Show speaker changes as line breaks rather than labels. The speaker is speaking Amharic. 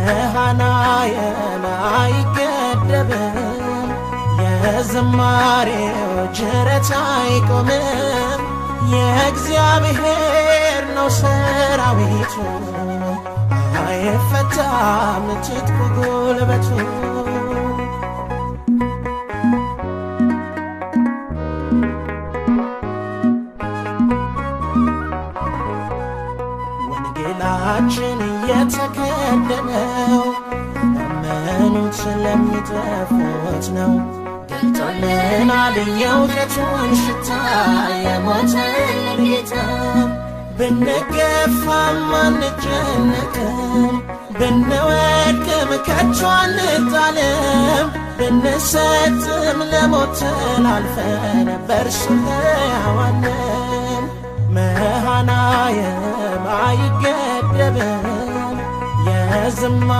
መሃናየን አይገደብም የዝማሬው ጅረት አይቆምም የእግዚአብሔር ነው ሰራዊቱ አይፈታም ትጥቁ ጉልበቱ ወንጌላችን የተከደነው ያመኑት ስለሚጠፉት ነው ገልጦልናል የእውቀቱን ሽታ የሞተልን ጌታ ብንገፋም አንጨነቅም ብንወድቅም ከቶ አንጣልም ብንሰጥም ለሞት ተላልፈን በእርሱ ሕያዋን ነን መሃናየም አይገደብም የዝማ